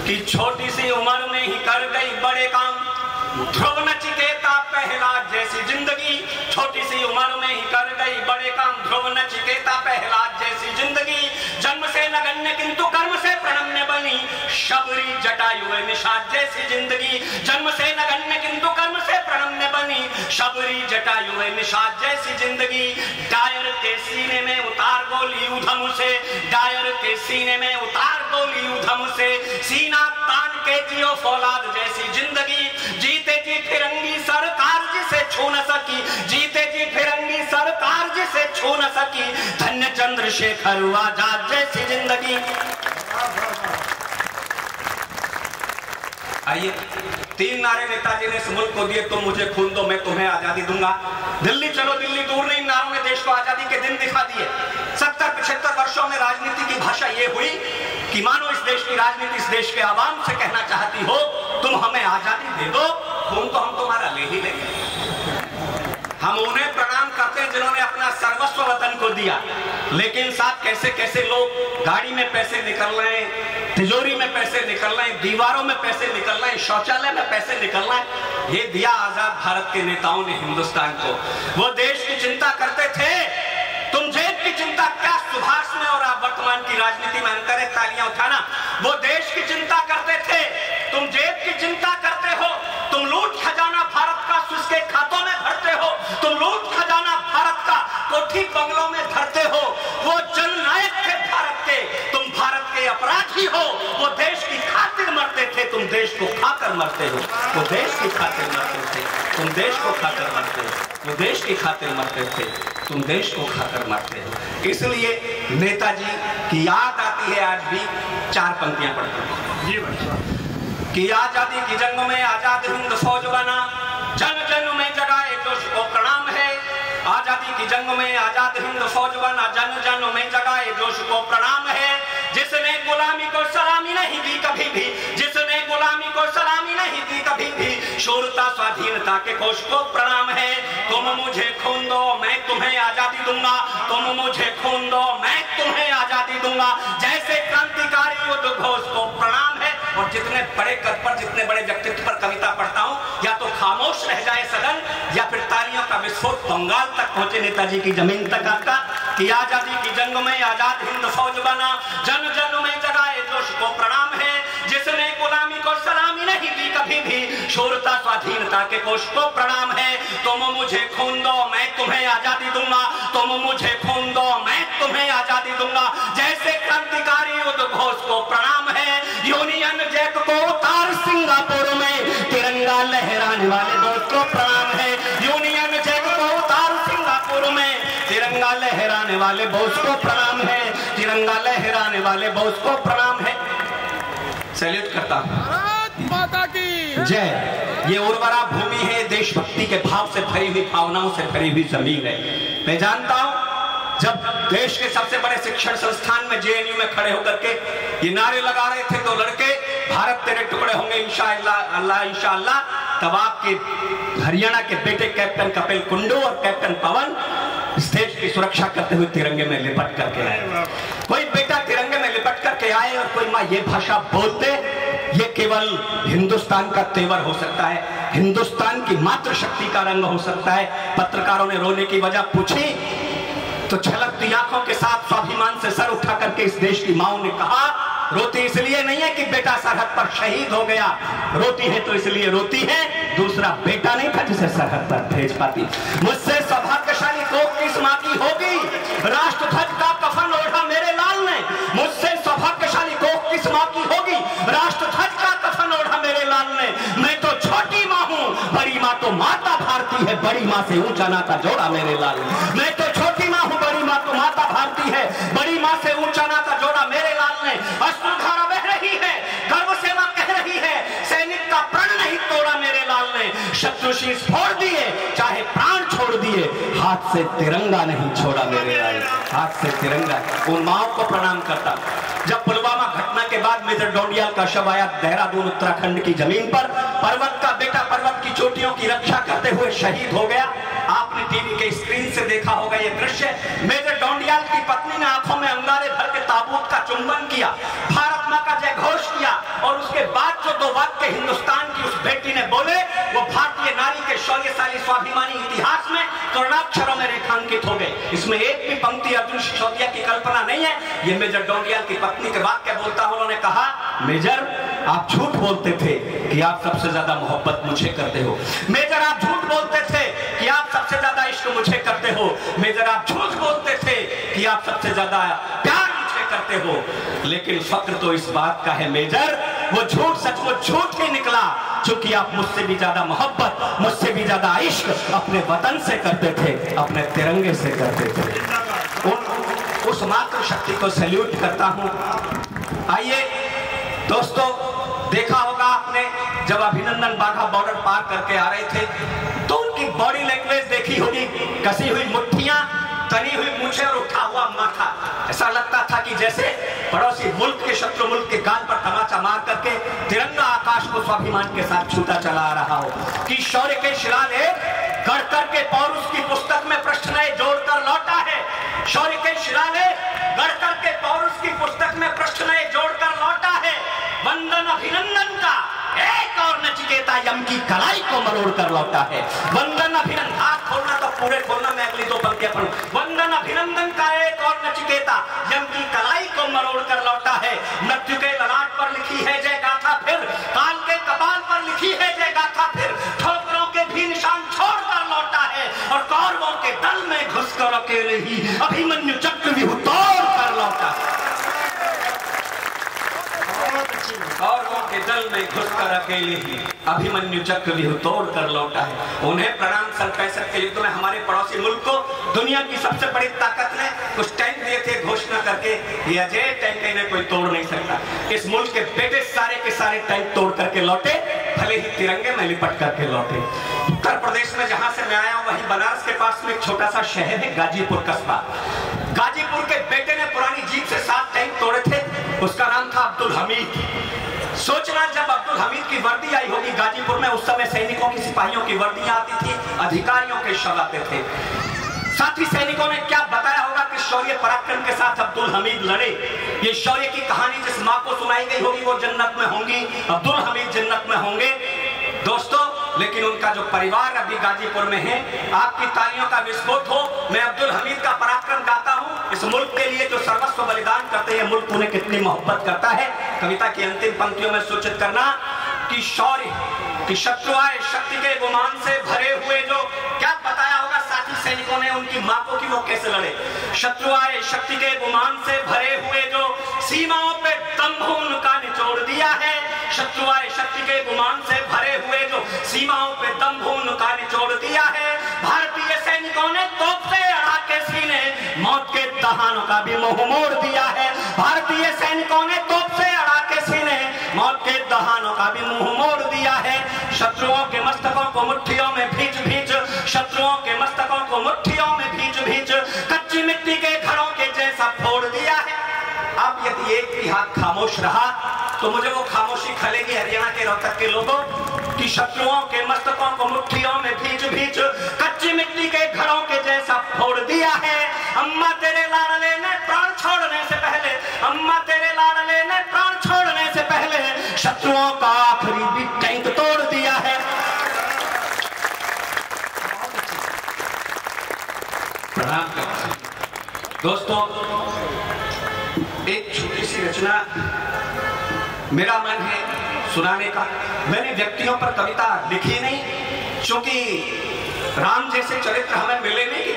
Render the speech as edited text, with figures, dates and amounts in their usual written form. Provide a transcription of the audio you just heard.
कि छोटी सी उम्र में ही कर गई बड़े काम, ध्रुव नचिकेता प्रहलाद जैसी जिंदगी। छोटी सी उम्र में ही कर गई बड़े काम, ध्रुव नचिकेता प्रहलाद जैसी जिंदगी। जन्म से नगण्य किंतु कर्म से प्रणम्य बनी, शबरी जटायु निषाद जैसी जिंदगी। जन्म से नगण्य किंतु कर्म से प्रणम्य बनी, शबरी जटायु निषाद जैसी जिंदगी। डायर के सीने में उतार गोली उधम से, डायर के सीने में उतार गोली उधम से, सीना तान के जियो फौलाद जैसी जिंदगी। जीते जी फिरंगी सरकार जिसे छू न सकी, जीते जी फिरंगी सरकार जिसे छू न सकी, धन्य चंद्रशेखर आजाद जैसी जिंदगी। आइए, 3 नारे नेताजी ने इस मुल्क को दिए, तुम मुझे खून दो मैं तुम्हें आजादी दूंगा। दिल्ली चलो दिल्ली दूर नहीं, नारों ने देश को आजादी के दिन दिखा दिए। 70-75 वर्षों में राजनीति की भाषा ये हुई कि मानो इस देश की राजनीति इस देश के आवाम से कहना चाहती हो तुम हमें आजादी दे दो, खून तो हम तुम्हारा ले ही लेंगे। हम उन्हें प्रणाम करते हैं जिन्होंने अपना सर्वस्व वतन को दिया, लेकिन साथ कैसे कैसे लोग गाड़ी में पैसे निकल रहे हैं, तिजोरी में पैसे निकल रहे हैं, दीवारों में पैसे निकल रहे हैं, शौचालय में पैसे निकल रहे हैं। ये दिया आजाद भारत के नेताओं ने हिंदुस्तान को। वो देश की चिंता करते थे, तुम जेब की चिंता क्या सुभाष में और आप वर्तमान की राजनीति में अंतर है, तालियां उठाना। वो देश की चिंता करते थे, तुम जेब की चिंता करते हो, तुम लूट खजाना भारत का उसके खातों में भरते हो, तुम लूट खजाना भारत का कोठी बंगलों में भरते हो। वो जननायक थे भारत के, तुम भारत के अपराधी हो। वो देश की खातिर मरते थे, तुम देश को खाकर मरते हो। वो देश की खातिर मरते थे, तुम देश को खाकर मरते हो। वो देश की खातिर मरते थे, तुम देश को खाकर मरते हो। इसलिए नेताजी की याद आती है आज भी। 4 पंक्तियां पढ़ता हूं कि आजादी की जंग में आजाद हिंद फौज बना, जन जन में जगाए जोश को प्रणाम है। आजादी की जंग में आजाद हिंद फौज बना, जन जन में जगाए जोश को प्रणाम है। जिसने गुलामी को सलामी नहीं दी कभी भी, जिसने गुलामी को सलामी नहीं दी कभी भी, शूरता स्वाधीनता के कोश को प्रणाम है। तुम मुझे खून दो मैं तुम्हें आजादी दूंगा, तुम मुझे खून दो मैं तुम्हें आजादी दूंगा, जैसे क्रांतिकारी उद्घोष को प्रणाम है। और जितने बड़े कद पर, जितने बड़े व्यक्तित्व पर कविता पढ़ता हूं, या तो खामोश रह जाए सदन, या फिर तालियों का विस्फोट बंगाल तक पहुंचे नेताजी की जमीन तक आपका। कि आजादी की जंग में आजाद हिंद फौज बना, जन जन में जगाए जोश को प्रणाम है। जिसने गुलामी को सलामी नहीं दी कभी भी, शूरता स्वाधीनता के कोश को प्रणाम है। तुम मुझे खून दो मैं तुम्हें आजादी दूंगा, तुम मुझे खून दो मैं तुम्हें आजादी दूंगा, जैसे क्रांतिकारी उद्घोष को प्रणाम है। यूनियन जैक को उतार सिंगापुर में, तिरंगा लहराने वाले दोस्त को प्रणाम है। यूनियन जैक को उतार सिंगापुर में, तिरंगा लहराने वाले बॉस को प्रणाम है। तिरंगा लहराने वाले बॉस को प्रणाम है। सैल्यूट करता हूं। भारत माता की जय। ये उर्वरा भूमि है, देशभक्ति के भाव से भरी हुई, भावनाओं से भरी हुई जमीन है। मैं जानता हूं जब देश के सबसे बड़े शिक्षण संस्थान में जेएनयू में खड़े होकर के ये नारे लगा रहे थे 2 लड़के, भारत तेरे टुकड़े होंगे इंशाअल्लाह अल्लाह इंशाअल्लाह, तब आपके हरियाणा के बेटे कैप्टन कपिल कुंडू और कैप्टन पवन इस देश की सुरक्षा करते हुए तिरंगे में लिपट करके आए। कोई बेटा तिरंगे में लिपट करके आए और कोई माँ ये भाषा बोलते, ये केवल हिंदुस्तान का तेवर हो सकता है, हिंदुस्तान की मातृशक्ति का रंग हो सकता है। पत्रकारों ने रोने की वजह पूछी तो छलकती आंखों के साथ स्वाभिमान से सर उठा करके इस देश की माओ ने कहा, रोती इसलिए नहीं है कि बेटा सरहद पर शहीद हो गया, रोती है तो इसलिए रोती है दूसरा बेटा नहीं था जिसे सरहद पर भेज पाती। मुझसे सौभाग्यशाली कोख किस मां की होगी, राष्ट्रध्वज का कफन ओढ़ा मेरे लाल ने। मुझसे सौभाग्यशाली कोख किस मां की होगी, राष्ट्रध्वज का कफन ओढ़ा मेरे लाल ने। मैं तो छोटी मां हूं, बड़ी मां तो माता भारती है, बड़ी मां से ऊंचा नाता जोड़ा मेरे लाल ने। मैं तो छोटी मां हूं, बड़ी मां तो माता भारती है, बड़ी मां से ऊंचा नाता जोड़ा मेरे लाल ने। अश्रुधारा बह रही है, गर्व से मां कह रही है, सैनिक का प्रण नहीं तोड़ा मेरे लाल ने। शत्रु शीश फोड़ दिए, चाहे प्राण छोड़ दिए, हाथ से तिरंगा नहीं छोड़ा मेरे लाल, हाथ से तिरंगा। उन माओ को प्रणाम करता। जब पुलवामा घटना के बाद मेजर डोडियाल का शव आया देहरादून उत्तराखंड की जमीन पर, पर्वत का बेटा पर्वत की चोटियों की रक्षा करते हुए शहीद हो गया। आपने टीवी के स्क्रीन से देखा होगा ये दृश्य। मेजर डोडियाल की पत्नी ने आंखों में अंगारे भर के ताबूत का चुंबन किया, भारत मां का जय घोष किया और उसके में बोले वो भारतीय नारी के शौर्यशाली स्वाभिमानी इतिहास में स्वर्णाक्षरों में रेखांकित हो गए। इसमें एक भी पंक्ति अर्जुन सिसोदिया की कल्पना नहीं है। ये मेजर डोंडियाल की पत्नी के वाक्य बोलता है, उन्होंने कहा मेजर आप झूठ बोलते थे कि आप सबसे ज्यादा मोहब्बत मुझे करते हो। मेजर आप झूठ बोलते थे कि आप सबसे ज्यादा इश्क मुझे करते हो। मेजर आप झूठ बोलते थे कि आप सबसे ज्यादा प्यार मुझे करते हो। लेकिन फक्र तो इस बात का है मेजर, वो झूठ सचमुच झूठ ही निकला, क्योंकि आप मुझसे भी ज्यादा मोहब्बत, मुझसे भी ज्यादा इश्क अपने वतन से करते थे, अपने तिरंगे से करते थे। उस मातृ शक्ति को सैल्यूट करता हूं। आइए दोस्तों, देखा होगा आपने जब अभिनंदन बाघा बॉर्डर पार करके आ रहे थे तो उनकी बॉडी लैंग्वेज देखी होगी, कसी हुई मुट्ठियां, तनी हुई मूछें और उठा हुआ माथा। ऐसा लगता था कि जैसे पड़ोसी मुल्क के शत्रु मुल्क के गाल पर तमाचा मार करके तिरंगा आकाश को स्वाभिमान के साथ छूता चला आ रहा हो। कि शौर्य के शिलालेख गढ़कर के पौरुष की पुस्तक में प्रश्न नए जोड़कर लौटा है। शौर्य के शिलालेख गढ़कर के पौरुष की पुस्तक में प्रश्न नए जोड़कर लौटा है। वंदन अभिनंदन का एक और नचिकेता यम की कलाई को मरोड़ कर लौटा है। वंदन अभिनंदन, हाथ खोलना तो पूरे खोलना, मैं अगली दो पंक्तियां पढ़ूं। वंदन अभिनंदन का एक और नचिकेता यम की कलाई को मरोड़ कर लौटा है। मृत्यु के ललाट पर लिखी है जय गाथा, फिर काल के कपाल पर लिखी है जय गाथा, फिर ठोकरों के भी निशान छोड़ कर लौटा है। और कौरवों के दल में घुसकर अकेले ही अभिमन्यु चक्रव्यूह तोड़ कर लौटा है। कौरवों के दल में घुसकर अकेले ही अभिमन्यु चक्रव्यूह तोड़ कर लौटा है। उन्हें प्रणाम सन 65 के युद्ध में हमारे पड़ोसी मुल्क को दुनिया की सबसे बड़ी ताकत ने कुछ टैंक दिए थे घोषणा करके, ये अजय टैंक इन्हें कोई तोड़ नहीं सकता। इस मुल्क के बेटे सारे के सारे टैंक तोड़ करके लौटे, भले ही तिरंगे में लिपट करके लौटे। उत्तर प्रदेश में जहां से मैं आया हूं वहीं बनारस के पास में एक छोटा सा शहर है गाजीपुर कस्बा। गाजीपुर के बेटे ने पुरानी जीप से 7 टैंक तोड़े थे। उसका नाम था अब्दुल हमीद। सोचना जब अब्दुल हमीद की वर्दी आई होगी गाजीपुर में, उस समय सैनिकों की सिपाहियों की वर्दियां आती थी, अधिकारियों के शव आते थे। साथी सैनिकों ने क्या बताया होगा कि शौर्य पराक्रम के साथ अब्दुल हमीद लड़े। ये शौर्य की कहानी जिस माँ को सुनाई गई होगी वो जन्नत में होंगी, अब्दुल हमीद जन्नत में होंगे दोस्तों। लेकिन उनका जो परिवार अभी गाजीपुर में है, आपकी तालियों का विस्फोट हो। मैं अब्दुल हमीद का पराक्रम गाता हूं, इस मुल्क के लिए जो सर्वस्व बलिदान करते हैं, मुल्क उन्हें कितनी मोहब्बत करता है। कविता की अंतिम पंक्तियों में सूचित करना कि शौर्य कि शत्रु आए शक्ति के गुमान से भरे हुए, जो क्या बताया होगा साथी सैनिकों ने उनकी मां को कि वो कैसे लड़े। शत्रु आए शक्ति के गुमान से भरे हुए, जो सीमाओं पे दम्भ उनका निचोड़ दिया है। शत्रु आए शक्ति के गुमान से भरे हुए, जो सीमाओं पे दम्भ उनका निचोड़ दिया है। भारतीय सैनिकों ने तोप से अड़ा के सीने मौत के दहानों का भी मुंह मोड़ दिया है। भारतीय सैनिकों ने तोप से अड़ा के सीने मौत के दहानों का भी मुंह मोड़ दिया है। शत्रुओं के मस्तकों को मुट्ठियों में भींच भींच, शत्रुओं के मस्तकों को मुट्ठियों में भींच भींच कच्ची मिट्टी के घरों के जैसा फोड़ दिया है। अब यदि एक भी हाथ खामोश रहा तो मुझे वो खामोशी खलेगी हरियाणा के रोहतक के लोगों कि शत्रुओं के मस्तकों को मुट्ठियों में भींच भींच कच्ची मिट्टी के घरों के जैसा फोड़ दिया है। अम्मा तेरे लाडले ने प्राण छोड़ने से पहले, अम्मा तेरे लाडले ने प्राण छोड़ने से पहले शत्रुओं का आखिरी भी टैंक तोड़ दिया है। प्रणाम करता हूं दोस्तों। एक छोटी सी रचना मेरा मन है सुनाने का। मैंने व्यक्तियों पर कविता लिखी नहीं, क्योंकि राम जैसे चरित्र हमें मिले नहीं।